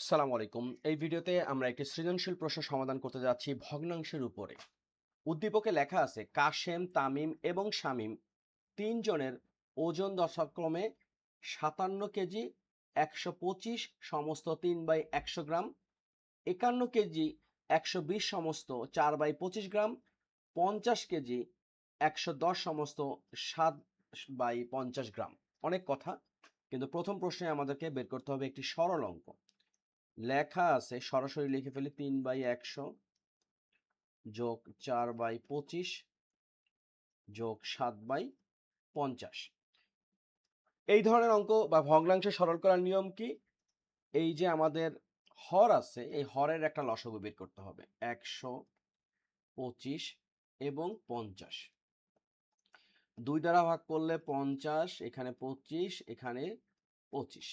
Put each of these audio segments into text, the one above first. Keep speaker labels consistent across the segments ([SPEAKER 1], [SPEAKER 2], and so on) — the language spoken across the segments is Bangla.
[SPEAKER 1] আসসালামু আলাইকুম। এই ভিডিওতে আমরা একটি সৃজনশীল প্রশ্ন সমাধান করতে যাচ্ছি ভগ্নাংশের উপরে। উদ্দীপকে লেখা আছে কাশেম, তামিম এবং শামীম ৩ জনের ওজন যথাক্রমে ৫৭ কেজি, ১২৫ সমস্ত ৩/১০০ গ্রাম, ৫১ কেজি ১২০ সমস্ত ৪/২৫ গ্রাম, ৫০ কেজি ১১০ সমস্ত ৭/৫০ গ্রাম। অনেক কথা, কিন্তু প্রথম প্রশ্নে আমাদেরকে বের করতে হবে একটি সরল অঙ্ক। লেখা আছে, সরাসরি লিখে ফেলি, ৩/১০০ যোগ ৪/২৫ যোগ ৭/৫০। এই ধরনের অঙ্ক বা ভগ্নাংশ সরল করার নিয়ম কি? এই যে আমাদের হর আছে, এই হরের একটা লসাগু বের করতে হবে। ১২৫ এবং ৫০ ২ দ্বারা ভাগ করলে ৫০, এখানে ২৫, এখানে ২৫।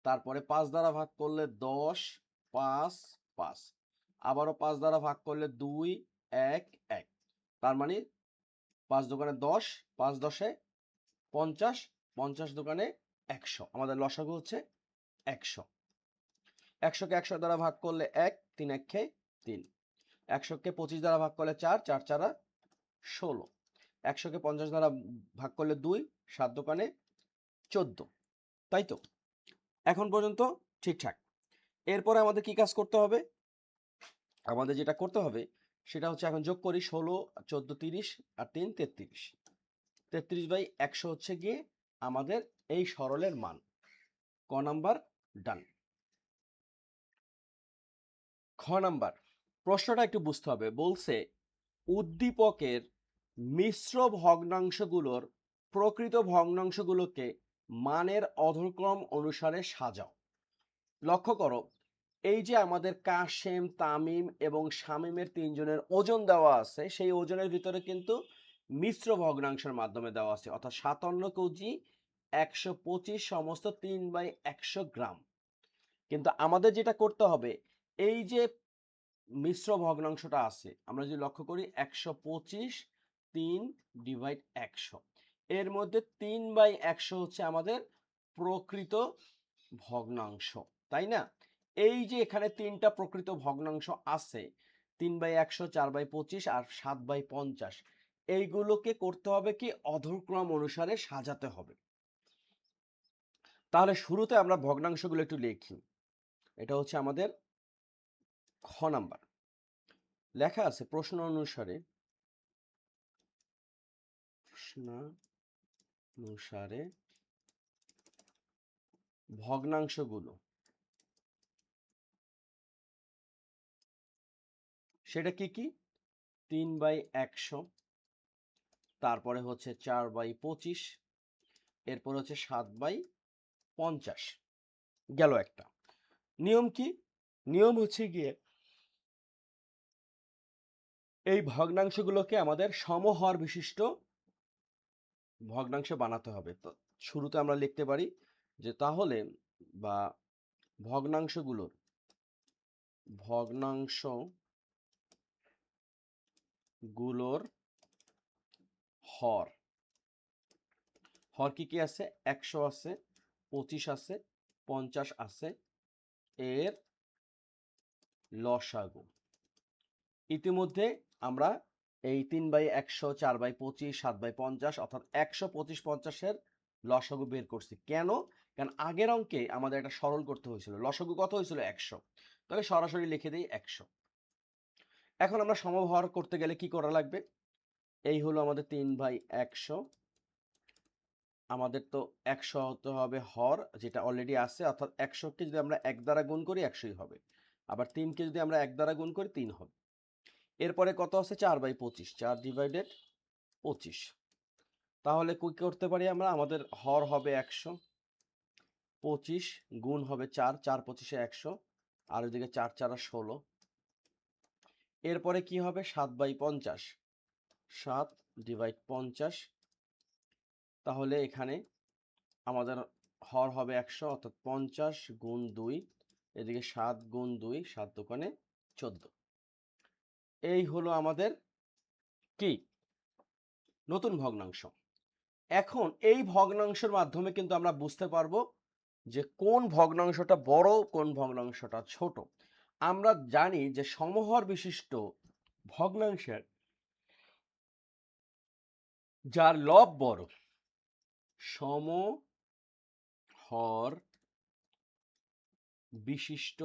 [SPEAKER 1] তারপরে ৫ দ্বারা ভাগ করলে ১০, ৫, ৫। আবারও ৫ দ্বারা ভাগ করলে ২, ১, ১। তার মানে ৫ দোকানে ১০, ৫ দশে ৫০, ৫০ দোকানে ১০০। আমাদের লসাগু হচ্ছে ১০০। ১০০কে ১০০ দ্বারা ভাগ করলে ১, ৩ ১ ৩। ১০০কে ২৫ দ্বারা ভাগ করলে ৪, ৪ ৪ ১৬। ১০০কে ৫০ দ্বারা ভাগ করলে ২, ৭ দোকানে ১৪। তাই তো? এখন পর্যন্ত ঠিকঠাক। এরপরে আমাদের কি কাজ করতে হবে? আমাদের যেটা করতে হবে সেটা হচ্ছে, এখন যোগ করি, ১৬, ১৪, ৩০ আর ৩ ৩৩। ৩৩/১০০ হচ্ছে গিয়ে আমাদের এই সরলের মান। ক নাম্বার ডান। খ নাম্বার প্রশ্নটা একটু বুঝতে হবে। বলছে উদ্দীপকের মিশ্র ভগ্নাংশগুলোর প্রকৃত ভগ্নাংশগুলোকে মানের অধক্রম অনুসারে সাজাও। লক্ষ্য করো, এই যে আমাদের কাশেম, তামিম এবং শামীমের ৩ জনের ওজন দেওয়া আছে, সেই ওজনের ভিতরে কিন্তু মিশ্র ভগ্নাংশের মাধ্যমে দেওয়া আছে, অর্থাৎ ৫৭ কেজি ১২৫ সমস্ত ৩/১০০ গ্রাম। কিন্তু আমাদের যেটা করতে হবে, এই যে মিশ্র ভগ্নাংশটা আছে, আমরা যদি লক্ষ্য করি ১২৫ 3/১০০, এর মধ্যে ৩/১০০ হচ্ছে আমাদের প্রকৃত ভগ্নাংশ, তাই না? এই যে এখানে ৩টা প্রকৃত ভগ্নাংশ আছে, ৩/১০০, ৪/২৫ আর ৭/৫০, এইগুলোকে করতে হবে কি, অধক্রম অনুসারে সাজাতে হবে। তাহলে শুরুতে আমরা ভগ্নাংশগুলো একটু লিখি। এটা হচ্ছে আমাদের খ নাম্বার। লেখা আছে প্রশ্ন অনুসারে ভগ্নাংশগুলো, সেটা কি কি? ৩/১০০, তারপরে হচ্ছে ৪/২৫, এরপর হচ্ছে ৭/৫০। গেল একটা। নিয়ম কি? নিয়ম হচ্ছে গিয়ে এই ভগ্নাংশগুলোকে আমাদের সমহর বিশিষ্ট ভগ্নাংশ বানাতে হবে। তো শুরুতে আমরা লিখতে পারি যে তাহলে, বা ভগ্নাংশগুলোর ভগ্নাংশগুলোর হর। হর কি কি আছে? ১০০ আছে, ২৫ আছে, ৫০ আছে, এর লসাগু। ইতিমধ্যে আমরা এই ৩/১০০, ৪/২৫, ৭/৫০ অর্থাৎ ১০০, ২৫, ৫০-এর লসাগু বের করছি। কেন? কারণ আগের অঙ্কে আমাদের একটা সরল করতে হয়েছিল। লসাগু কত হয়েছিল? ১০০। তাহলে সরাসরি লিখে দিই ১০০। এখন আমরা সমহর করতে গেলে কি করা লাগবে? এই হলো আমাদের ৩/১০০। আমাদের তো ১০০ হতে হবে হর, যেটা অলরেডি আছে, অর্থাৎ ১০০কে যদি আমরা ১ দ্বারা গুণ করি ১০০ই হবে। আবার ৩কে যদি আমরা ১ দ্বারা গুণ করি ৩ হবে। এরপরে কত আছে? ৪/২৫, ৪/২৫। তাহলে কি করতে পারি আমরা? আমাদের হর হবে ১০০, ২৫ গুণ হবে ৪, ৪/২৫ ১০০, আর ওইদিকে ৪ ৪ ১৬। এরপরে কি হবে? ৭/৫০, ৭/৫০। তাহলে এখানে আমাদের হর হবে ১০০, অর্থাৎ ৫০ গুণ ২, এদিকে ৭ গুণ ২, ৭ দোকানে ১৪। এই হলো আমাদের কি? নতুন ভগ্নাংশ। এখন এই ভগ্নাংশের মাধ্যমে কিন্তু আমরা বুঝতে পারবো যে কোন ভগ্নাংশটা বড় কোন ভগ্নাংশটা ছোট। আমরা জানি যে সমহর বিশিষ্ট ভগ্নাংশের যার লব বড়, সমহর বিশিষ্ট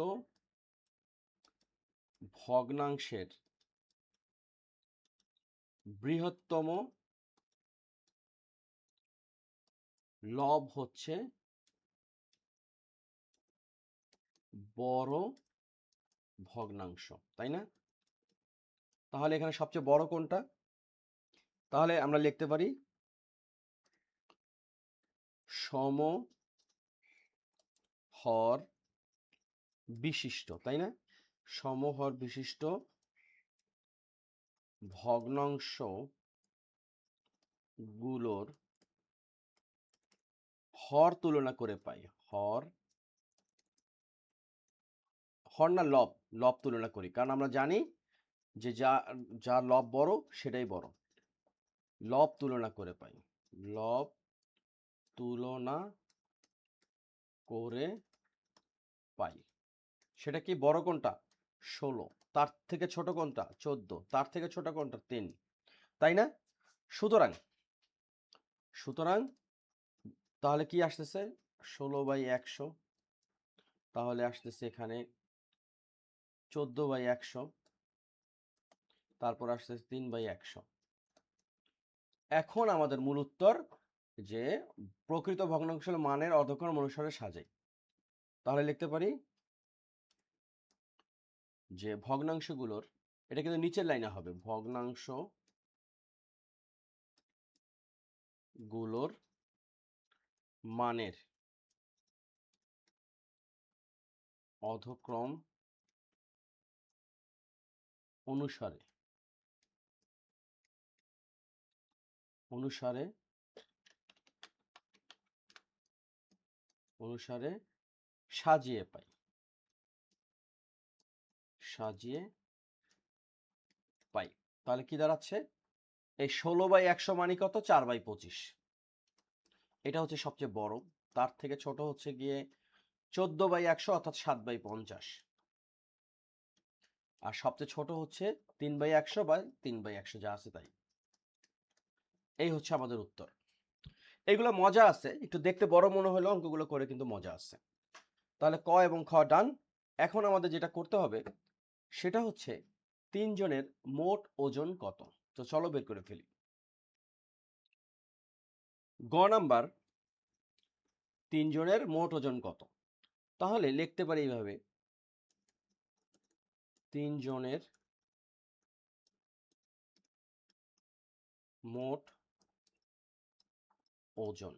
[SPEAKER 1] ভগ্নাংশের বৃহত্তম লব হচ্ছে বড় ভগ্নাংশ, তাই না? তাহলে এখানে সবচেয়ে বড় কোনটা? তাহলে আমরা লিখতে পারি সমহর বিশিষ্ট, তাই না? সমহর বিশিষ্ট ভগ্নাংশ গুলোর হর তুলনা করে পাই। হর হর না লব, লব তুলনা করি, কারণ আমরা জানি যে যা লব বড় সেটাই বড়। লব তুলনা করে পাই, লব তুলনা করে পাই। সেটা কি বড় কোনটা? 16। তার থেকে ছোট কোনটা? 14। তার থেকে ছোট কোনটা? 3, তাই না? সুতরাং সুতরাং তাহলে কি আসতেছে? 16/100। তাহলে আসতেছে এখানে 14/100। তারপর আসতেছে 3/100। এখন আমাদের মূল উত্তর যে প্রকৃত ভগ্নাংশের মানের অর্ধক্রম অনুসারে সাজাই। তাহলে লিখতে পারি যে ভগ্নাংশগুলোর, এটা কিন্তু নিচের লাইনে হবে, ভগ্নাংশ গুলোর মানের অধক্রম অনুসারে অনুসারে অনুসারে সাজিয়ে পাই, সাজিয়ে পাই। তাহলে কি দাঁড়াচ্ছে? এই 16/100 মানে কত? 4/25। এটা হচ্ছে সবচেয়ে বড়। তার থেকে ছোট হচ্ছে গিয়ে 14/100 অর্থাৎ 7/50। আর সবচেয়ে ছোট হচ্ছে 3/100 বা 3/100, যা আছে তাই। এই হচ্ছে আমাদের উত্তর। এগুলো মজা আছে, একটু দেখতে বড় মনে হলেও অঙ্কগুলো করে কিন্তু মজা আছে। তাহলে ক এবং খ ডান। এখন আমাদের যেটা করতে হবে সেটা হচ্ছে 3 জনের মোট ওজন কত। তো চলো বের করে ফেলি। গ নাম্বার, 3 জনের মোট ওজন কত। তাহলে লিখতে পারি এইভাবে, 3 জনের মোট ওজন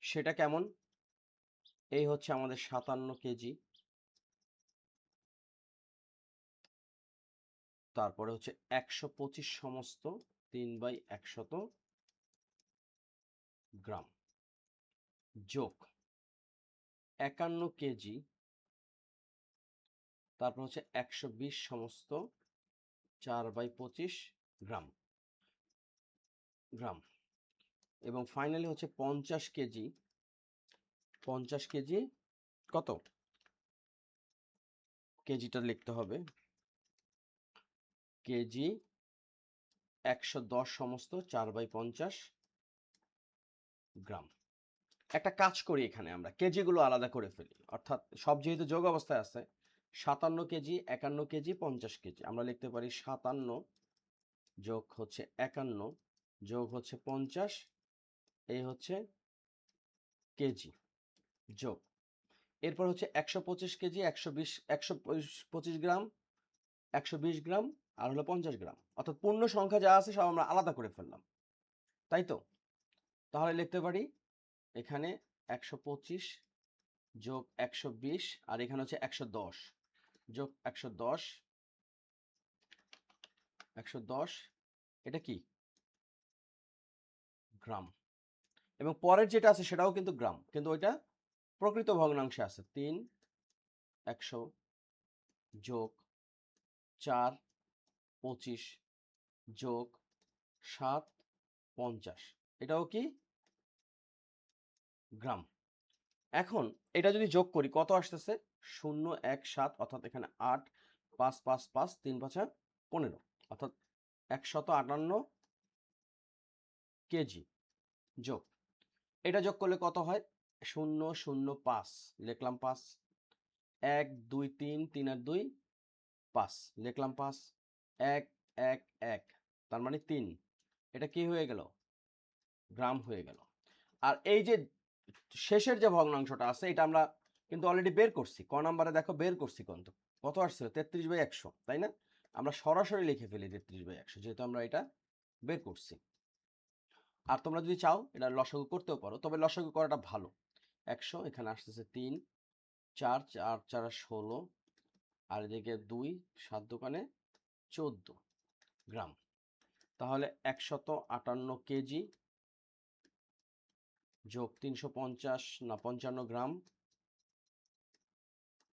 [SPEAKER 1] সেটা কেমন? এই হচ্ছে আমাদের 57 কেজি, তারপরে হচ্ছে 125 সমস্ত 3/100 গ্রাম, যোগ 51 কেজি, তারপর হচ্ছে 120 সমস্ত 4/25 গ্রাম গ্রাম, এবং ফাইনালি হচ্ছে 50 কেজি, 50 কেজি কত? কেজিটা লিখতে হবে, কেজি 110 সমস্ত 4/50 গ্রাম। একটা কাজ করি, এখানে আমরা কেজিগুলো আলাদা করে ফেলি, অর্থাৎ সব যেহেতু যোগ অবস্থায় আছে, 57 কেজি, 51 কেজি, 50 কেজি, আমরা লিখতে পারি 57 যোগ হচ্ছে 51 যোগ হচ্ছে 50, এই হচ্ছে কেজি, যোগ এরপর হচ্ছে 125 কেজি, 125 গ্রাম, 120 গ্রাম, আর হলো 50 গ্রাম, অর্থাৎ পূর্ণ সংখ্যা যা আছে সব আমরা আলাদা করে ফেললাম, তাই তো? তাহলে লিখতে পারি এখানে 125 যোগ 120, আর এখানে হচ্ছে 110 যোগ 110, 110 এটা কি? গ্রাম। এবং পরের যেটা আছে সেটাও কিন্তু গ্রাম, কিন্তু ওইটা প্রকৃত ভগ্নাংশে আছে। 3 100 যোগ 4 25 যোগ 7 50, এটাও কি গ্রাম। এখন এটা যদি যোগ করি কত আসতেছে? 017, অর্থাৎ এখানে 8, 5 5 5, 3 5 15, অর্থাৎ 158 কেজি যোগ। এটা যোগ করলে কত হয়? 005 লিখলাম, 5 1 2 3 3 আর 2 5 লিখলাম, 5 1 1 1, তার মানে 3। এটা কি হয়ে গেল? গ্রাম হয়ে গেল। আর এই যে শেষের যে ভগ্নাংশটা আছে এটা আমরা কিন্তু অলরেডি বের করছি। ক নাম্বারে দেখো বের করছি, কিন্তু কত আসছিল? 33/100, তাই না? আমরা সরাসরি লিখে ফেলি 33/100, যেহেতু আমরা এটা বের করছি। আর তোমরা যদি চাও এটা লসাগু করতেও পারো, তবে লসাগু করাটা ভালো। 100 এখানে আসতেছে 3 4 4 4 16, আর এদিকে 2 7 দোকানে 14 গ্রাম। তাহলে 158 কেজি যোগ 350 না 55 গ্রাম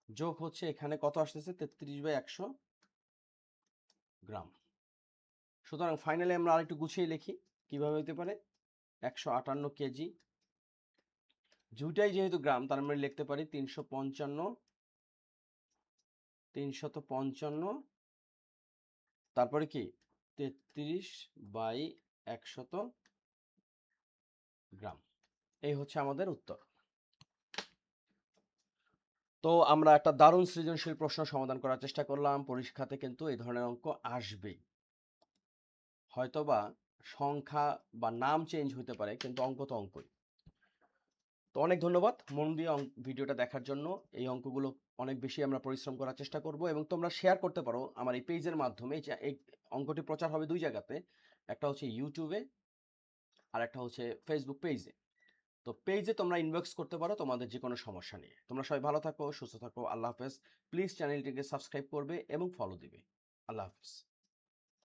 [SPEAKER 1] যোগ হচ্ছে এখানে কত আসতেছে? 33/100 গ্রাম। সুতরাং ফাইনালি আমরা আরেকটু গুছিয়ে লিখি কিভাবে হতে পারে। 158 কেজি, দুইটাই যেহেতু গ্রাম তার মানে লিখতে পারি 355, তারপরে কি 33/100 গ্রাম। এই হচ্ছে আমাদের উত্তর। তো আমরা একটা দারুণ সৃজনশীল প্রশ্ন সমাধান করার চেষ্টা করলাম। পরীক্ষাতে কিন্তু এই ধরনের অঙ্ক আসবেই, হয়তোবা সংখ্যা বা নাম চেঞ্জ হতে পারে, কিন্তু অঙ্ক তো অঙ্কই। তো অনেক ধন্যবাদ মন দিয়ে ভিডিওটা দেখার জন্য। এই অঙ্কগুলো অনেক বেশি আমরা পরিশ্রম করার চেষ্টা করব, এবং তোমরা শেয়ার করতে পারো আমার এই পেজের মাধ্যমে। যে এই অঙ্কটি প্রচার হবে দুই জায়গাতে, একটা হচ্ছে ইউটিউবে আর একটা হচ্ছে ফেসবুক পেজে। তো পেজে তোমরা ইনবক্স করতে পারো তোমাদের যে কোনো সমস্যা নিয়ে। তোমরা সবাই ভালো থাকো, সুস্থ থাকো। আল্লাহ হাফেজ। প্লিজ চ্যানেলটিকে সাবস্ক্রাইব করবে এবং ফলো দিবে। আল্লাহ হাফেজ।